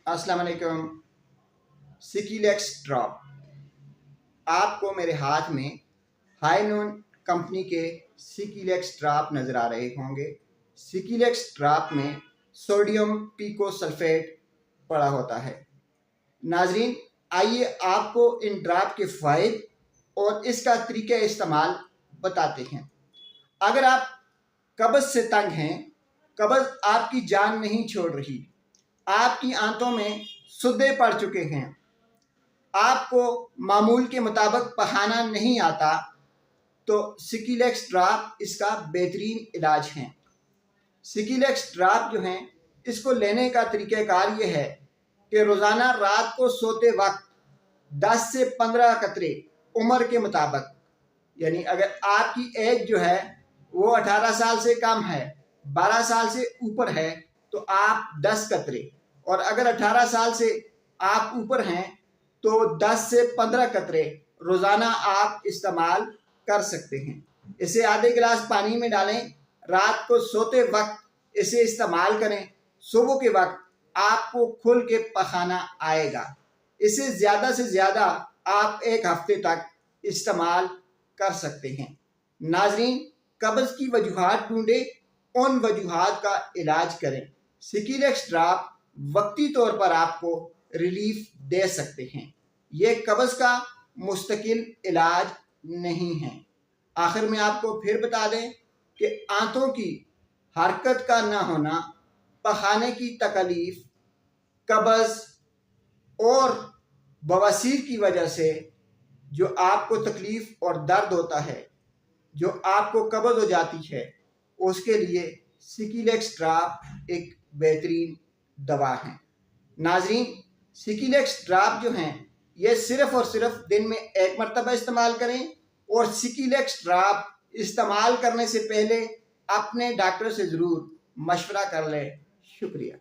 अस्सलाम वालेकुम। सिकिलेक्स ड्रॉप, आपको मेरे हाथ में हाइनोन कंपनी के सिकिलेक्स ड्रॉप नज़र आ रहे होंगे। सिकिलेक्स ड्रॉप में सोडियम पिकोसल्फेट पड़ा होता है। नाजरीन, आइए आपको इन ड्रॉप के फ़ायदे और इसका तरीका इस्तेमाल बताते हैं। अगर आप कब्ज़ से तंग हैं, कब्ज़ आपकी जान नहीं छोड़ रही, आपकी आंतों में सुद्दे पड़ चुके हैं, आपको मामूल के मुताबिक पखाना नहीं आता, तो सिकिलेक्स ड्रॉप इसका बेहतरीन इलाज है। सिकिलेक्स ड्रॉप जो हैं, इसको लेने का तरीक़ाकार ये है कि रोज़ाना रात को सोते वक्त 10 से 15 कतरे उम्र के मुताबिक, यानी अगर आपकी एज जो है वो 18 साल से कम है, 12 साल से ऊपर है, तो आप 10 कतरे, और अगर 18 साल से आप ऊपर हैं तो 10 से 15 कतरे रोज़ाना आप इस्तेमाल कर सकते हैं। इसे आधे गिलास पानी में डालें, रात को सोते वक्त इसे इस्तेमाल करें, सुबह के वक्त आपको खुल के पखाना आएगा। इसे ज़्यादा से ज़्यादा आप एक हफ्ते तक इस्तेमाल कर सकते हैं। नाजरीन, कब्ज़ की वजूहात ढूंढें, उन वजूहात का इलाज करें। सिकिलेक्स ड्रॉप वक्ती तौर पर आपको रिलीफ दे सकते हैं। ये कब्ज़ का मुस्तकिल इलाज नहीं है। आखिर में आपको फिर बता दें कि आंतों की हरकत का ना होना, पखाने की तकलीफ, कब्ज़ और बवासीर की वजह से जो आपको तकलीफ़ और दर्द होता है, जो आपको कब्ज़ हो जाती है, उसके लिए सिकिलेक्स ड्रॉप एक बेहतरीन दवा है। नाजरीन, सिकिलेक्स ड्रॉप जो हैं, ये सिर्फ़ और सिर्फ दिन में एक मरतबा इस्तेमाल करें, और सिकिलेक्स ड्रॉप इस्तेमाल करने से पहले अपने डॉक्टर से ज़रूर मशवरा कर लें। शुक्रिया।